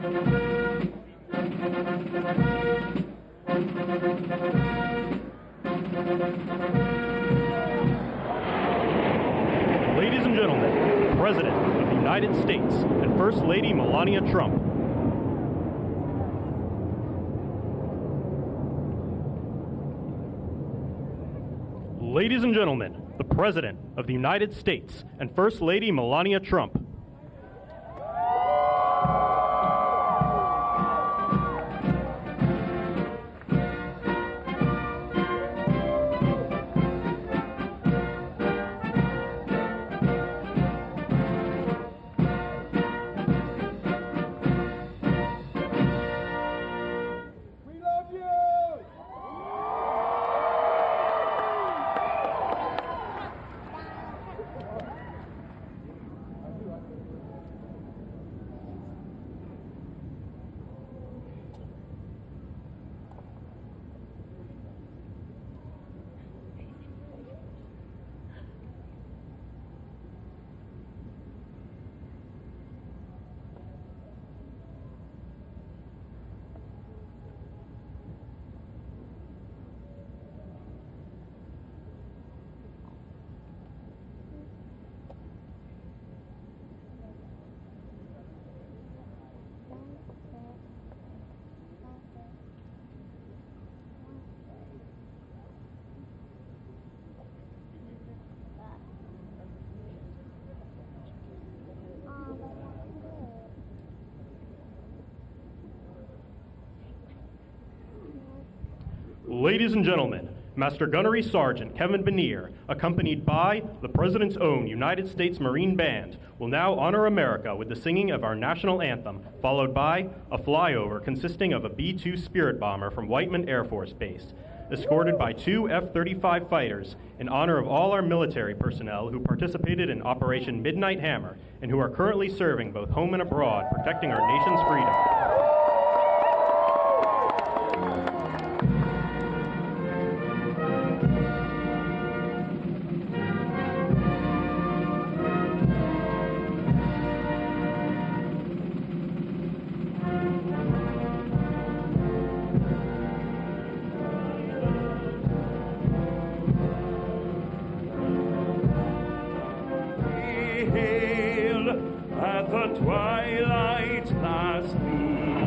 Ladies and gentlemen, the President of the United States and First Lady Melania Trump. Ladies and gentlemen, the President of the United States and First Lady Melania Trump. Ladies and gentlemen, Master Gunnery Sergeant Kevin Benier, accompanied by the President's own United States Marine Band, will now honor America with the singing of our national anthem, followed by a flyover consisting of a B-2 Spirit bomber from Whiteman Air Force Base, escorted by 2 F-35 fighters in honor of all our military personnel who participated in Operation Midnight Hammer and who are currently serving both home and abroad, protecting our nation's freedom. At the twilight's last noon,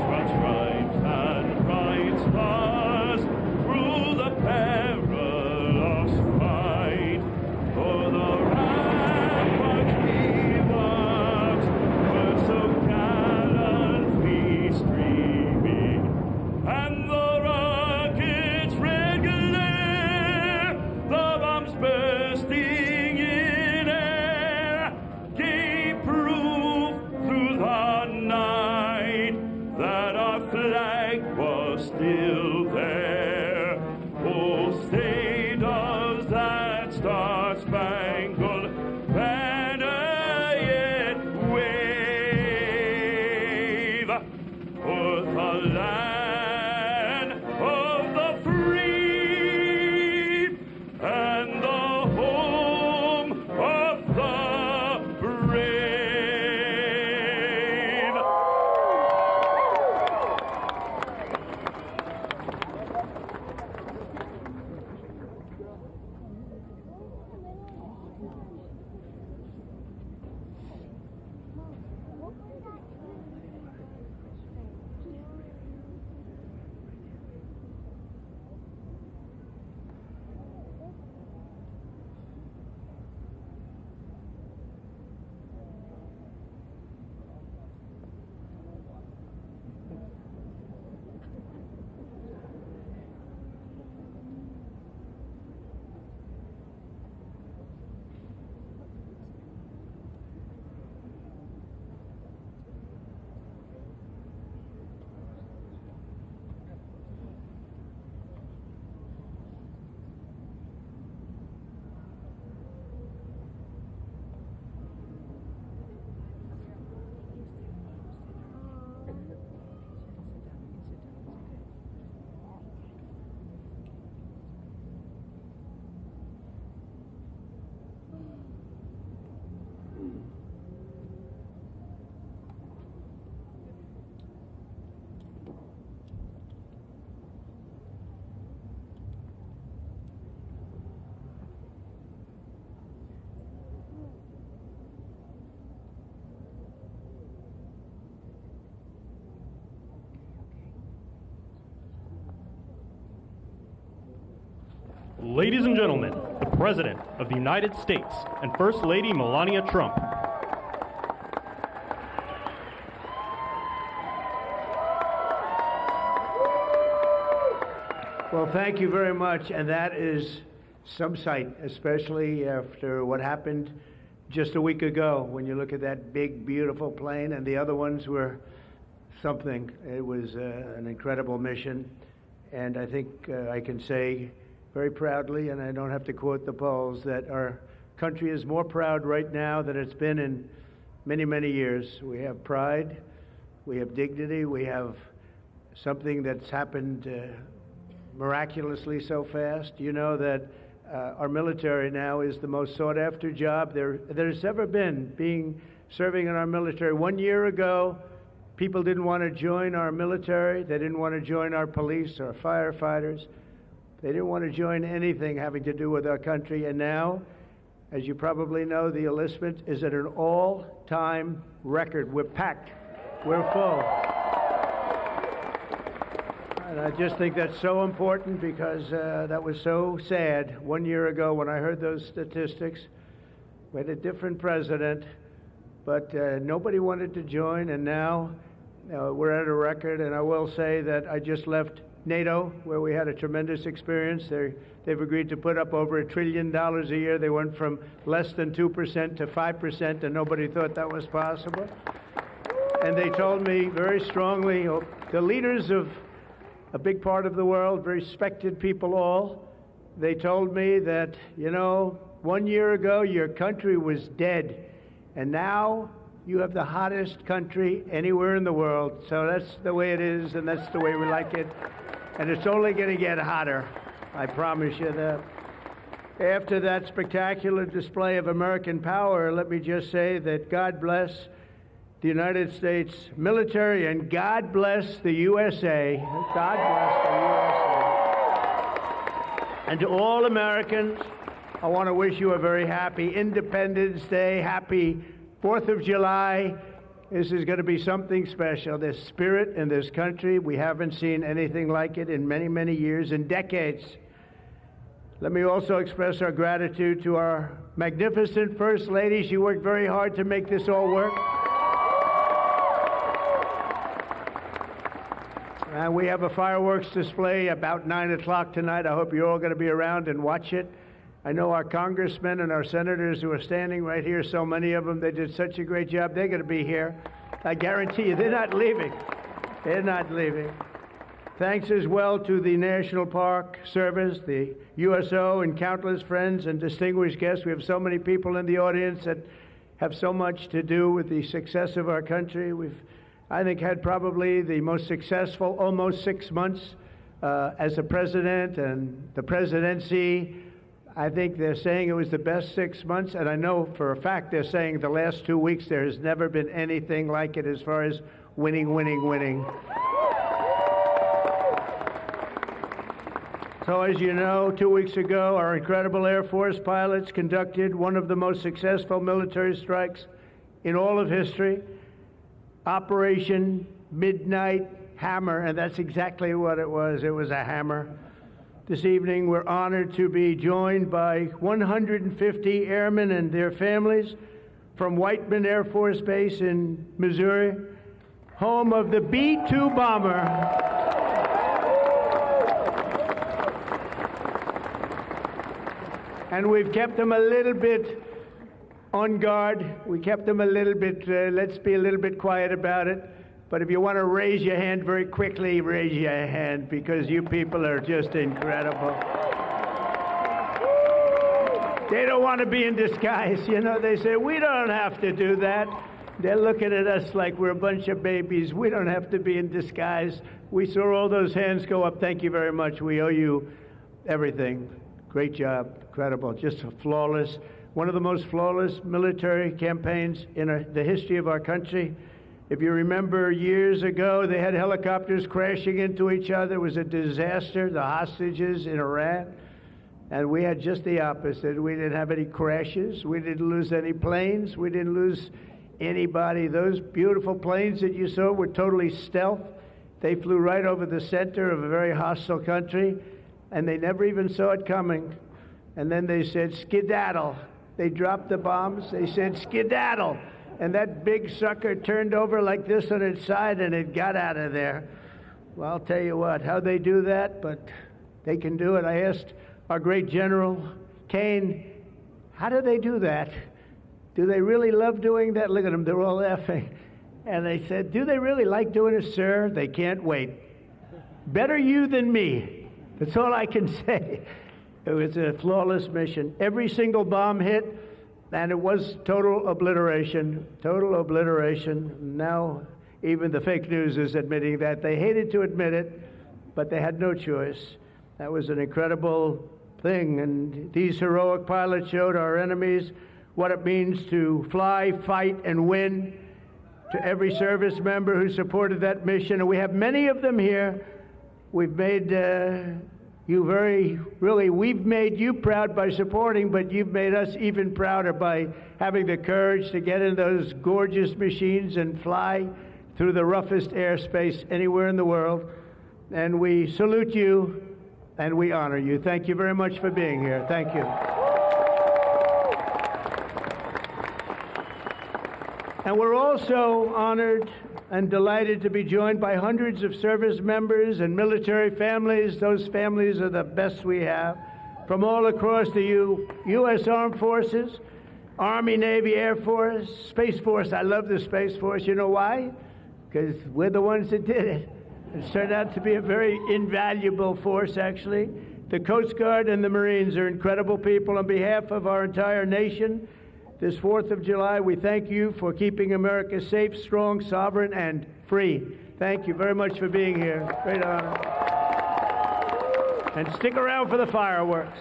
what stripes and bright stars through the perilous fight, for the ramparts we watched were so gallantly streaming, and the rockets' red glare, the bombs bursting in air, gave proof Ladies and gentlemen, the President of the United States and First Lady Melania Trump. Well, thank you very much, and that is some sight, especially after what happened just a week ago when you look at that big, beautiful plane, and the other ones were something. It was an incredible mission, and I think I can say very proudly, and I don't have to quote the polls, that our country is more proud right now than it's been in many, many years. We have pride, we have dignity, we have something that's happened miraculously so fast. You know that our military now is the most sought-after job there's ever been, serving in our military. 1 year ago, people didn't want to join our military. They didn't want to join our police or firefighters. They didn't want to join anything having to do with our country. And now, as you probably know, the enlistment is at an all-time record. We're packed. We're full. And I just think that's so important because that was so sad 1 year ago when I heard those statistics. We had a different president, but nobody wanted to join, and now we're at a record. And I will say that I just left NATO, where we had a tremendous experience. They've agreed to put up over $1 trillion a year. They went from less than 2% to 5%, and nobody thought that was possible. And they told me very strongly, the leaders of a big part of the world, very respected people all, they told me that, 1 year ago your country was dead, and now you have the hottest country anywhere in the world. So that's the way it is, and that's the way we like it. And it's only going to get hotter, I promise you that. After that spectacular display of American power, let me just say that God bless the United States military, and God bless the USA. God bless the USA. And to all Americans, I want to wish you a very happy Independence Day, happy 4th of July. This is going to be something special. There's spirit in this country. We haven't seen anything like it in many, many years, in decades. Let me also express our gratitude to our magnificent First Lady. She worked very hard to make this all work. And we have a fireworks display about 9 o'clock tonight. I hope you're all going to be around and watch it. I know our congressmen and our senators who are standing right here, so many of them, they did such a great job. They're going to be here. I guarantee you, they're not leaving. They're not leaving. Thanks as well to the National Park Service, the USO, and countless friends and distinguished guests. We have so many people in the audience that have so much to do with the success of our country. We've, I think, had probably the most successful almost 6 months as a president and the presidency. I think they're saying it was the best 6 months, and I know for a fact they're saying the last 2 weeks there has never been anything like it as far as winning, winning, winning. So as you know, 2 weeks ago, our incredible Air Force pilots conducted one of the most successful military strikes in all of history, Operation Midnight Hammer, and that's exactly what it was. It was a hammer. This evening, we're honored to be joined by 150 airmen and their families from Whiteman Air Force Base in Missouri, home of the B-2 bomber. And we've kept them a little bit on guard. We kept them a little bit, let's be a little bit quiet about it. But if you want to raise your hand very quickly, raise your hand, because you people are just incredible. They don't want to be in disguise. They say, we don't have to do that. They're looking at us like we're a bunch of babies. We don't have to be in disguise. We saw all those hands go up. Thank you very much. We owe you everything. Great job. Incredible. Just flawless. One of the most flawless military campaigns in the history of our country. If you remember years ago, they had helicopters crashing into each other. It was a disaster, the hostages in Iran. And we had just the opposite. We didn't have any crashes. We didn't lose any planes. We didn't lose anybody. Those beautiful planes that you saw were totally stealth. They flew right over the center of a very hostile country. and they never even saw it coming. And then they said, skedaddle. They dropped the bombs. They said, skedaddle. And that big sucker turned over like this on its side, and it got out of there. Well, I'll tell you what, how they do that, but they can do it. I asked our great General Kane, how do they do that? Do they really love doing that? Look at them, they're all laughing. And they said, do they really like doing it, sir? They can't wait. Better you than me. That's all I can say. It was a flawless mission. Every single bomb hit, and it was total obliteration. Total obliteration. Now, even the fake news is admitting that. They hated to admit it, but they had no choice. That was an incredible thing, and these heroic pilots showed our enemies what it means to fly, fight, and win. To every service member who supported that mission, and we have many of them here, we've made we've made you proud by supporting, but you've made us even prouder by having the courage to get in those gorgeous machines and fly through the roughest airspace anywhere in the world. And we salute you, and we honor you. Thank you very much for being here. Thank you. And we're also honored and delighted to be joined by hundreds of service members and military families. Those families are the best we have, from all across the U.S. Armed Forces, Army, Navy, Air Force, Space Force. I love the Space Force. You know why? Because we're the ones that did it. It's turned out to be a very invaluable force, actually. The Coast Guard and the Marines are incredible people. On behalf of our entire nation, this 4th of July, we thank you for keeping America safe, strong, sovereign, and free. Thank you very much for being here. Great honor. And stick around for the fireworks.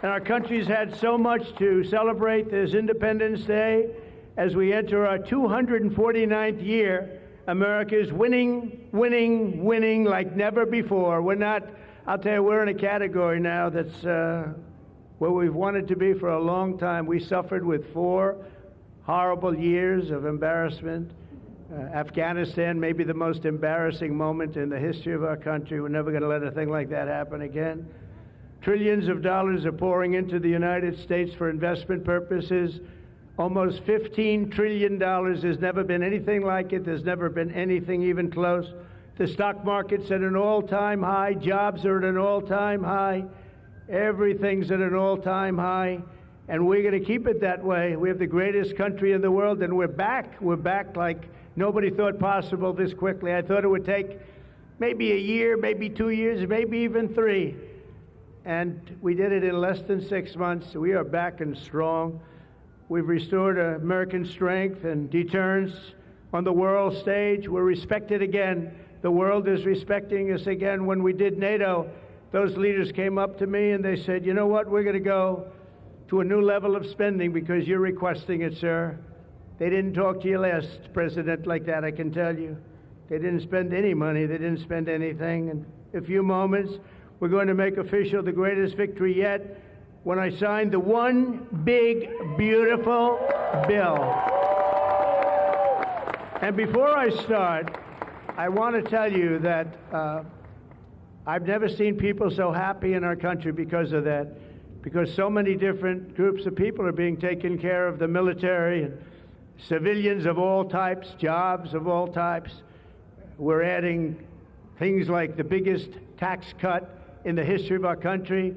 And our country's had so much to celebrate this Independence Day. As we enter our 249th year, America is winning, winning, winning like never before. I'll tell you, we're in a category now that's where we've wanted to be for a long time. We suffered with 4 horrible years of embarrassment. Afghanistan may be the most embarrassing moment in the history of our country. We're never going to let a thing like that happen again. Trillions of dollars are pouring into the United States for investment purposes. Almost $15 trillion. There's never been anything like it. There's never been anything even close. The stock market's at an all-time high. Jobs are at an all-time high. Everything's at an all-time high, and we're going to keep it that way. We have the greatest country in the world, and we're back. We're back like nobody thought possible this quickly. I thought it would take maybe a year, maybe 2 years, maybe even 3. And we did it in less than 6 months. We are back and strong. We've restored American strength and deterrence on the world stage. We're respected again. The world is respecting us again. When we did NATO, those leaders came up to me and they said, you know what, we're going to go to a new level of spending because you're requesting it, sir. They didn't talk to you last president like that, I can tell you. They didn't spend any money. They didn't spend anything. In a few moments, we're going to make official the greatest victory yet when I signed the one big, beautiful bill. And before I start, I want to tell you that I've never seen people so happy in our country because of that, because so many different groups of people are being taken care of, the military and civilians of all types, jobs of all types. We're adding things like the biggest tax cut in the history of our country,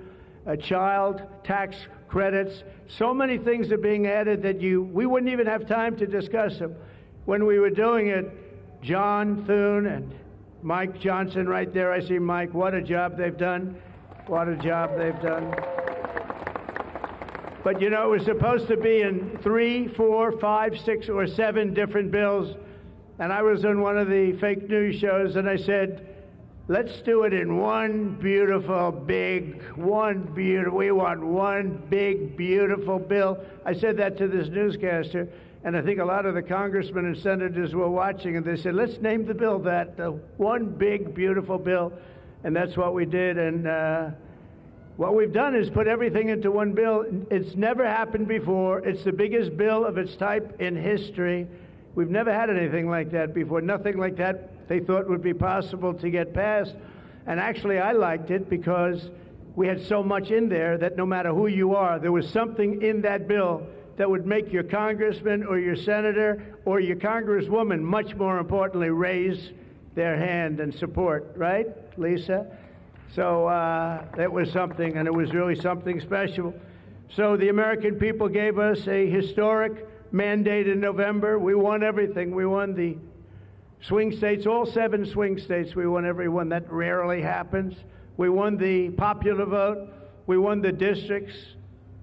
child tax credits. So many things are being added that we wouldn't even have time to discuss them. When we were doing it, John Thune and Mike Johnson right there, I see Mike, what a job they've done. What a job they've done. But you know, it was supposed to be in 3, 4, 5, 6, or 7 different bills. And I was on one of the fake news shows and I said, let's do it in one beautiful, we want one big, beautiful bill. I said that to this newscaster. And I think a lot of the congressmen and senators were watching, and they said, let's name the bill that, the one big, beautiful bill. And that's what we did. And what we've done is put everything into one bill. It's never happened before. It's the biggest bill of its type in history. We've never had anything like that before. Nothing like that they thought would be possible to get passed. And actually, I liked it because we had so much in there that no matter who you are, there was something in that bill that would make your congressman or your senator or your congresswoman, much more importantly, raise their hand and support, right, Lisa? So that was something, and it was really something special. So the American people gave us a historic mandate in November. We won everything. We won the swing states, all 7 swing states. We won every one. That rarely happens. We won the popular vote. We won the districts,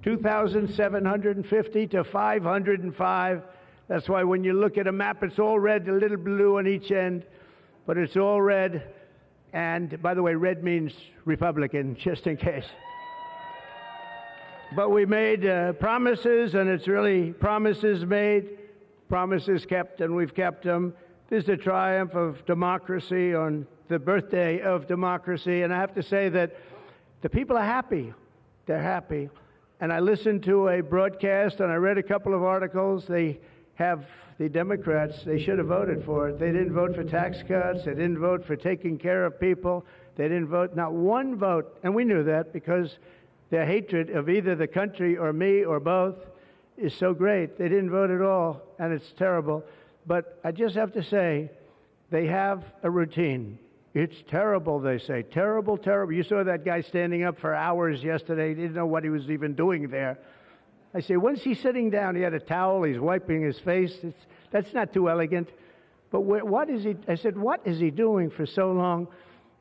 2,750 to 505. That's why when you look at a map, it's all red, a little blue on each end, but it's all red. And by the way, red means Republican, just in case. But we made promises, and it's really promises made, promises kept, and we've kept them. This is a triumph of democracy on the birthday of democracy, and I have to say that the people are happy. They're happy. And I listened to a broadcast, and I read a couple of articles. They have the Democrats, they should have voted for it. They didn't vote for tax cuts. They didn't vote for taking care of people. They didn't vote, not one vote. And we knew that because their hatred of either the country or me or both is so great. They didn't vote at all, and it's terrible. But I just have to say, they have a routine. It's terrible, they say. Terrible, terrible. You saw that guy standing up for hours yesterday. He didn't know what he was even doing there. I say, when's he sitting down? He had a towel. He's wiping his face. That's not too elegant. But what is he? I said, what is he doing for so long?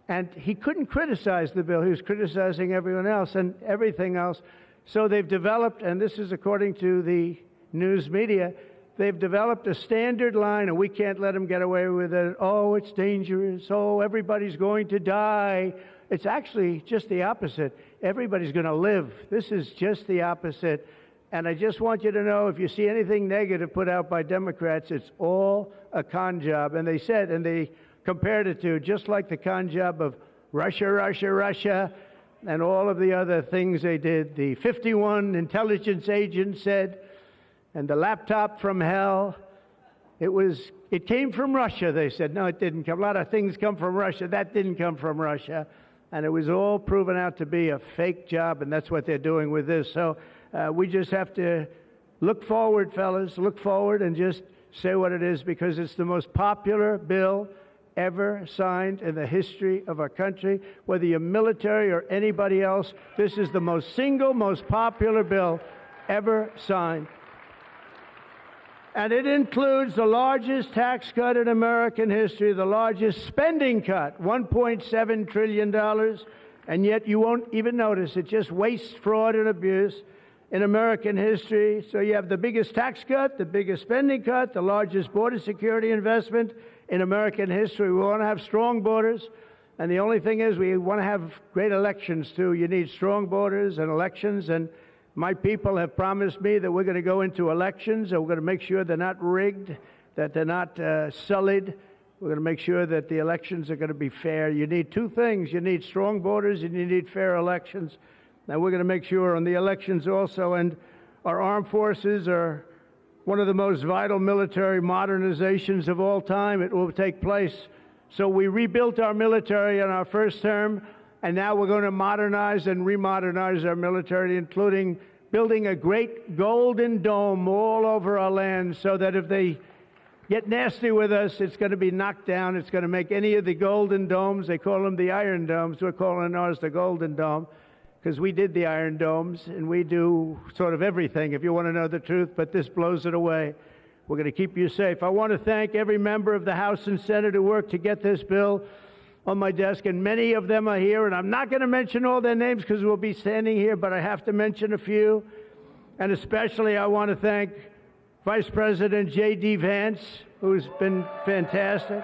And he couldn't criticize the bill. He was criticizing everyone else and everything else. So they've developed, and this is according to the news media, they've developed a standard line, and we can't let them get away with it. Oh, it's dangerous. Oh, everybody's going to die. It's actually just the opposite. Everybody's going to live. This is just the opposite. And I just want you to know, if you see anything negative put out by Democrats, it's all a con job. And they said, and they compared it to just like the con job of Russia, Russia, Russia, and all of the other things they did. The 51 intelligence agents said, and the laptop from hell, it came from Russia, they said. No, it didn't come. A lot of things come from Russia. That didn't come from Russia. And it was all proven out to be a fake job, and that's what they're doing with this. So we just have to look forward, fellas, look forward and just say what it is, because it's the most popular bill ever signed in the history of our country. Whether you're military or anybody else, this is the most popular bill ever signed. And it includes the largest tax cut in American history, the largest spending cut, $1.7 trillion, and yet you won't even notice it. Just waste, fraud, and abuse in American history. So you have the biggest tax cut, the biggest spending cut, the largest border security investment in American history. We want to have strong borders, and the only thing is we want to have great elections, too. You need strong borders and elections, and my people have promised me that we're going to go into elections, and we're going to make sure they're not rigged, that they're not sullied. We're going to make sure that the elections are going to be fair. You need 2 things. You need strong borders, and you need fair elections. Now, we're going to make sure on the elections also, and our armed forces are one of the most vital military modernizations of all time. It will take place. So we rebuilt our military in our first term, and now we're going to modernize and remodernize our military, including building a great golden dome all over our land, so that if they get nasty with us, it's going to be knocked down. It's going to make any of the golden domes, they call them the Iron Domes, we're calling ours the Golden Dome, because we did the Iron Domes, and we do sort of everything, if you want to know the truth, but this blows it away. We're going to keep you safe. I want to thank every member of the House and Senate who worked to get this bill on my desk, and many of them are here, and I'm not going to mention all their names because we'll be standing here, but I have to mention a few. And especially I want to thank Vice President J.D. Vance, who's been fantastic,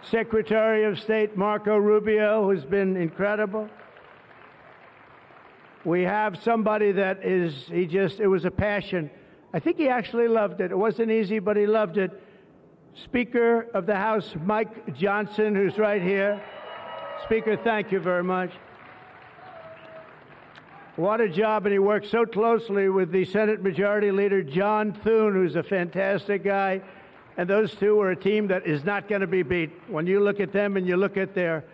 Secretary of State Marco Rubio, who's been incredible. We have somebody that it was a passion. I think he actually loved it. It wasn't easy, but he loved it. Speaker of the House, Mike Johnson, who's right here. Speaker, thank you very much. What a job, and he worked so closely with the Senate Majority Leader John Thune, who's a fantastic guy. And those two are a team that is not going to be beat. When you look at them and you look at their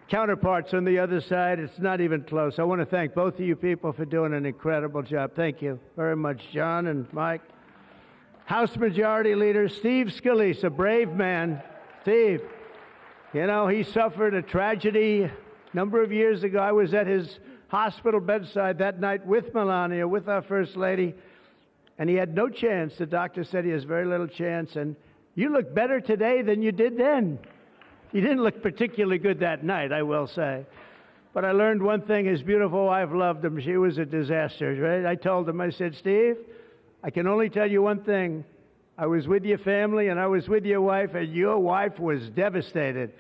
counterparts on the other side, it's not even close. I want to thank both of you people for doing an incredible job. Thank you very much, John and Mike. House Majority Leader Steve Scalise, a brave man. Steve, you know, he suffered a tragedy a number of years ago. I was at his hospital bedside that night with Melania, with our First Lady, and he had no chance. The doctor said he has very little chance, and you look better today than you did then. You didn't look particularly good that night, I will say. But I learned one thing. His beautiful wife loved him. She was a disaster, right? I told him, I said, Steve, I can only tell you one thing. I was with your family, and I was with your wife, and your wife was devastated.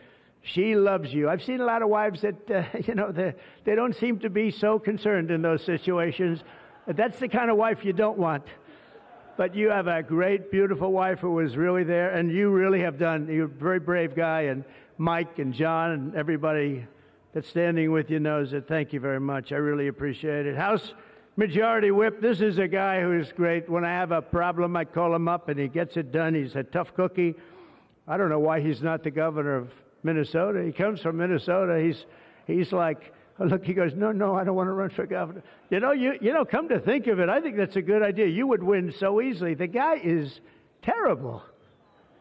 She loves you. I've seen a lot of wives that, you know, they don't seem to be so concerned in those situations. That's the kind of wife you don't want. But you have a great, beautiful wife who was really there, and you really have done. You're a very brave guy, and Mike and John and everybody that's standing with you knows it. Thank you very much. I really appreciate it. House Majority Whip, this is a guy who is great. When I have a problem, I call him up, and he gets it done. He's a tough cookie. I don't know why he's not the governor of Minnesota. He comes from Minnesota. He's like, oh, look, he goes, no, I don't want to run for governor. You know, come to think of it, I think that's a good idea. You would win so easily. The guy is terrible.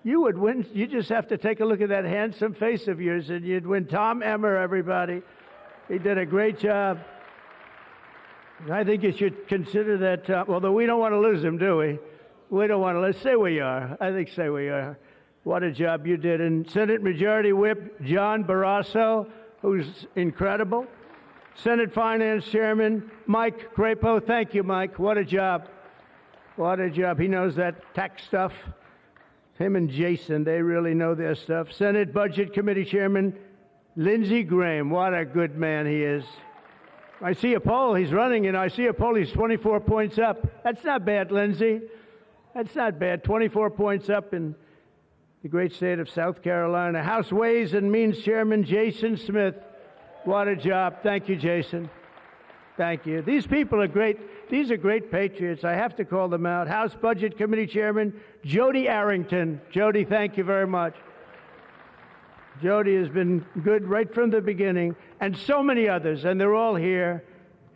You would win. You just have to take a look at that handsome face of yours, and you'd win. Tom Emmer, everybody. He did a great job. I think you should consider that, although we don't want to lose him, do we? We don't want to. Let's say we are. I think say we are. What a job you did. And Senate Majority Whip John Barrasso, who's incredible. Senate Finance Chairman Mike Crapo. Thank you, Mike. What a job. What a job. He knows that tax stuff. Him and Jason, they really know their stuff. Senate Budget Committee Chairman Lindsey Graham. What a good man he is. I see a poll. He's running, and I see a poll. He's 24 points up. That's not bad, Lindsey. That's not bad. 24 points up in the great state of South Carolina. House Ways and Means Chairman Jason Smith. What a job. Thank you, Jason. Thank you. These people are great. These are great patriots. I have to call them out. House Budget Committee Chairman Jody Arrington. Jody, thank you very much. Jody has been good right from the beginning, and so many others, and they're all here,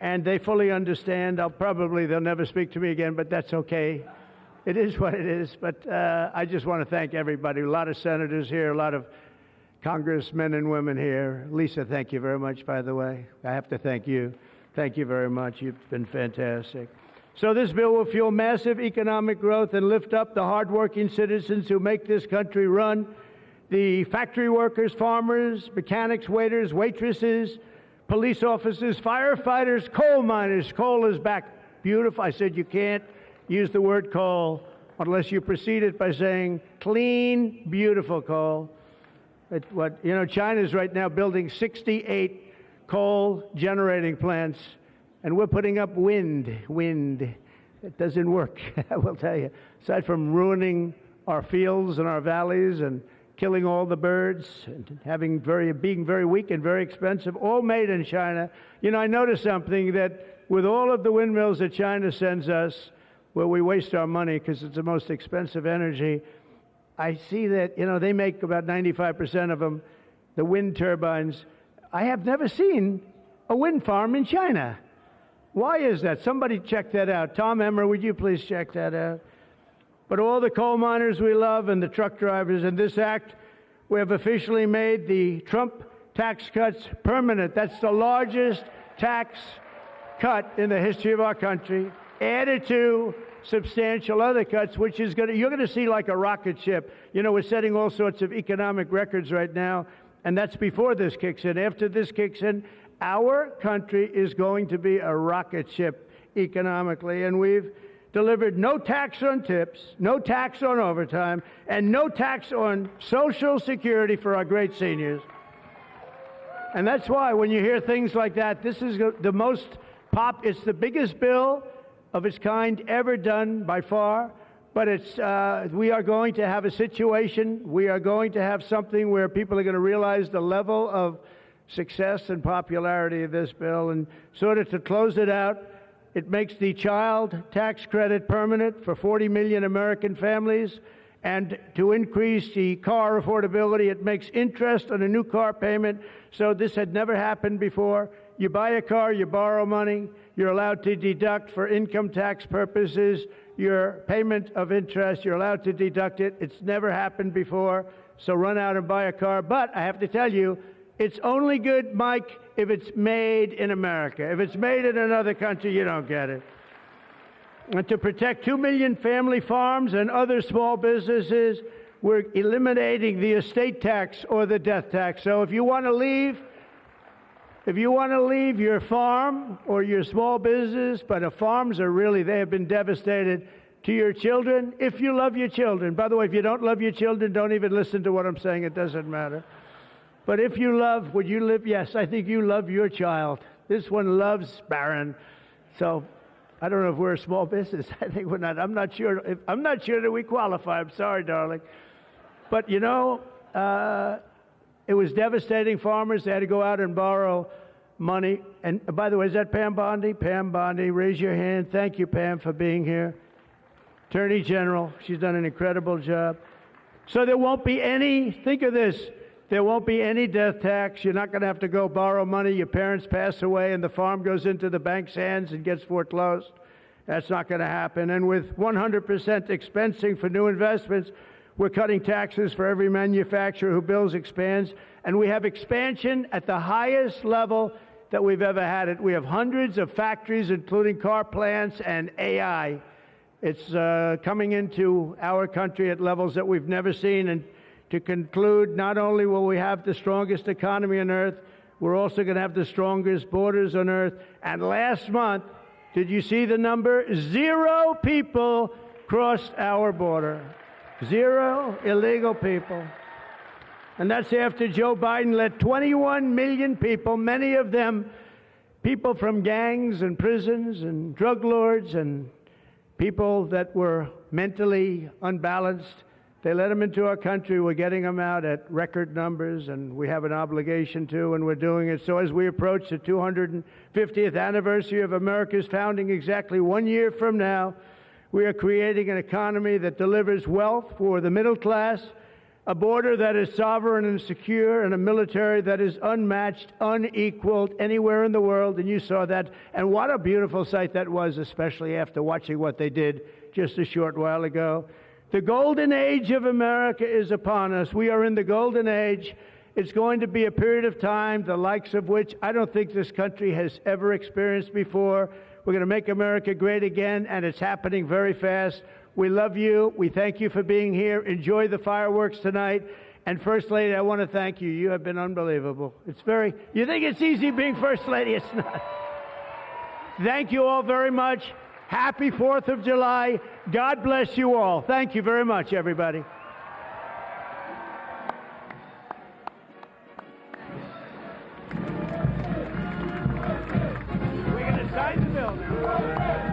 and they fully understand. They'll never speak to me again, but that's okay. It is what it is. But I just want to thank everybody. A lot of senators here, a lot of congressmen and women here. Lisa, thank you very much, by the way. I have to thank you. Thank you very much. You've been fantastic. So this bill will fuel massive economic growth and lift up the hardworking citizens who make this country run. The factory workers, farmers, mechanics, waiters, waitresses, police officers, firefighters, coal miners. Coal is back. Beautiful. I said you can't use the word coal unless you precede it by saying clean, beautiful coal. China's right now building 68 coal generating plants, and we're putting up wind. It doesn't work, I will tell you. Aside from ruining our fields and our valleys and killing all the birds and being very weak and very expensive, all made in China. You know, I noticed something, that with all of the windmills that China sends us, where we waste our money because it's the most expensive energy, I see that, they make about 95% of them, the wind turbines. I have never seen a wind farm in China. Why is that? Somebody check that out. Tom Emmer, would you please check that out? But all the coal miners we love and the truck drivers, in this act, we have officially made the Trump tax cuts permanent. That's the largest tax cut in the history of our country, added to substantial other cuts, which is you're going to see like a rocket ship. We're setting all sorts of economic records right now, and that's before this kicks in. After this kicks in, our country is going to be a rocket ship economically, and we've delivered no tax on tips, no tax on overtime, and no tax on Social Security for our great seniors. And that's why when you hear things like that, this is it's the biggest bill of its kind ever done by far, but we are going to have a situation, we are going to have something where people are going to realize the level of success and popularity of this bill. And sort of to close it out, it makes the child tax credit permanent for 40 million American families, and to increase the car affordability. It makes interest on a new car payment. So this had never happened before. You buy a car, you borrow money, you're allowed to deduct for income tax purposes your payment of interest. You're allowed to deduct it. It's never happened before. So run out and buy a car. But I have to tell you, it's only good, Mike, if it's made in America. If it's made in another country, you don't get it. And to protect 2 million family farms and other small businesses, we're eliminating the estate tax or the death tax. So if you want to leave your farm or your small business, but the farms are really, they have been devastated, to your children, if you love your children. By the way, if you don't love your children, don't even listen to what I'm saying. It doesn't matter. But if you love, would you live? Yes, I think you love your child. This one loves Barron. So I don't know if we're a small business. I think we're not. I'm not sure that we qualify. I'm sorry, darling. But, you know, it was devastating. Farmers, they had to go out and borrow money. And by the way, is that Pam Bondi? Pam Bondi, raise your hand. Thank you, Pam, for being here. Attorney General, she's done an incredible job. So there won't be any, think of this, there won't be any death tax. You're not going to have to go borrow money. Your parents pass away and the farm goes into the bank's hands and gets foreclosed. That's not going to happen. And with 100% expensing for new investments, we're cutting taxes for every manufacturer who builds, expands. And we have expansion at the highest level that we've ever had it. We have hundreds of factories, including car plants and AI. It's coming into our country at levels that we've never seen. And to conclude, not only will we have the strongest economy on earth, we're also going to have the strongest borders on earth. And last month, did you see the number? 0 people crossed our border. 0 illegal people. And that's after Joe Biden let 21 million people, many of them people from gangs and prisons and drug lords and people that were mentally unbalanced, they let them into our country. We're getting them out at record numbers, and we have an obligation to, and we're doing it. So as we approach the 250th anniversary of America's founding exactly 1 year from now, we are creating an economy that delivers wealth for the middle class, a border that is sovereign and secure, and a military that is unmatched, unequaled anywhere in the world. And you saw that. And what a beautiful sight that was, especially after watching what they did just a short while ago. The golden age of America is upon us. We are in the golden age. It's going to be a period of time, the likes of which I don't think this country has ever experienced before. We're going to make America great again, and it's happening very fast. We love you. We thank you for being here. Enjoy the fireworks tonight. And First Lady, I want to thank you. You have been unbelievable. You think it's easy being First Lady? It's not. Thank you all very much. Happy 4th of July. God bless you all. Thank you very much, everybody. We're going to sign the bill now.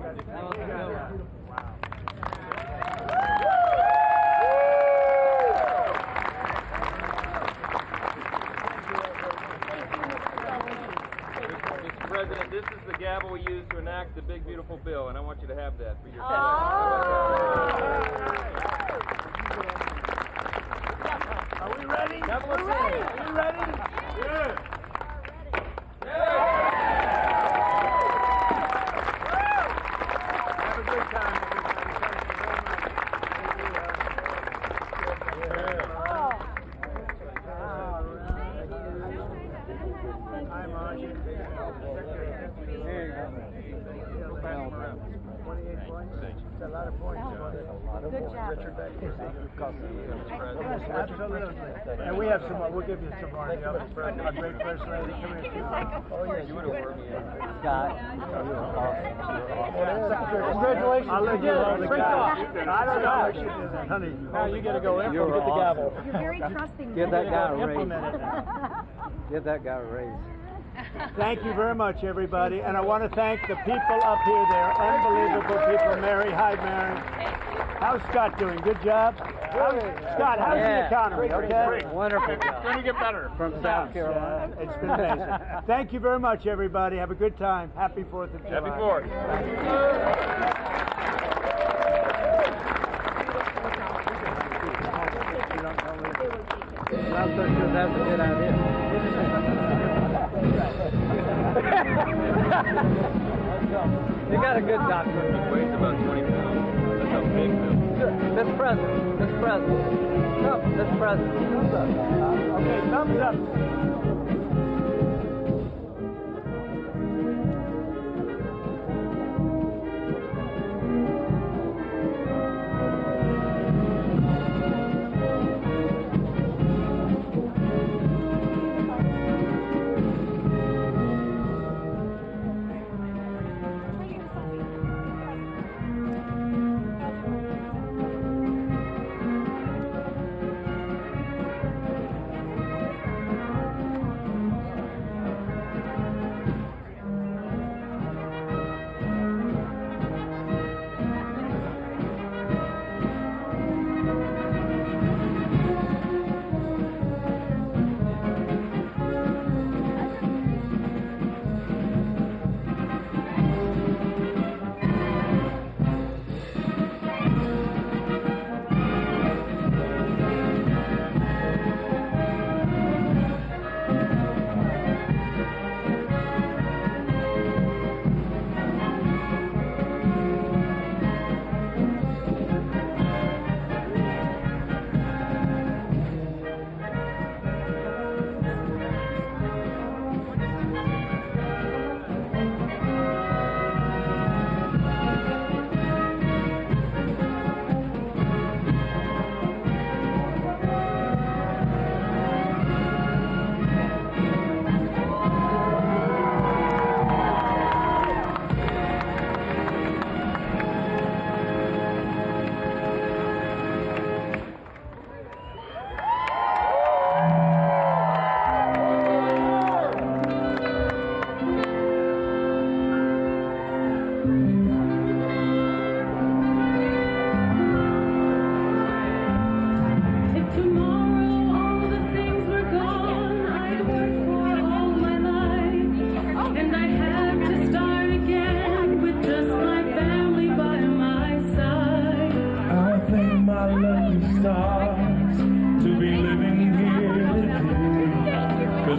Mr. President, this is the gavel we use to enact the big, beautiful bill, and I want you to have that for your Are we ready? We're ready. Are you ready? Yeah. Have a good time, everybody. Thank you very much. Hi, Marge. There you go. 28 points. That's a lot of points. Good job. Richard Beck. Absolutely. And we have some more. We'll give you some more. The other our great First Lady. Come here. Oh, yeah. You would have worked me in. Scott. Congratulations. I'll let you know the guy. I don't know. Honey, now you got to go in. You're Get the gavel. You're very trusting. Give that guy a raise. Implement it now. Give that guy a raise. Thank you very much, everybody. And I want to thank the people up here. They're unbelievable people. Mary, hi, Mary. How's Scott doing? Good job? Scott, how's the economy? Okay? Wonderful job. Going to get better. From South Carolina. It's been amazing. Thank you very much, everybody. Have a good time. Happy 4th of July. Happy 4th. I'm not so sure that's a good idea. You got a good doctor. He weighs about 20 pounds. That's how big this is. Mr. President. Mr. President. Come, Mr. President. Thumbs up. Okay, thumbs up.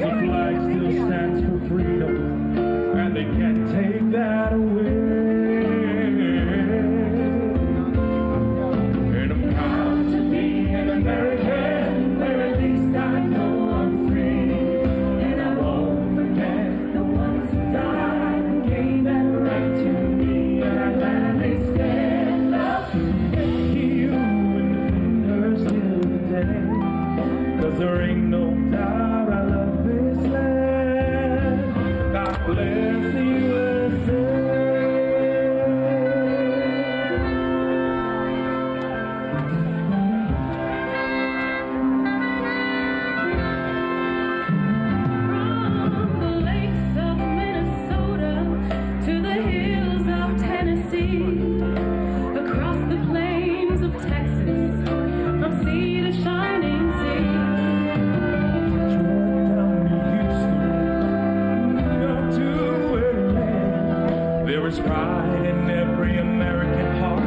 flag still stands for freedom, and they can't take that away. is pride in every American heart.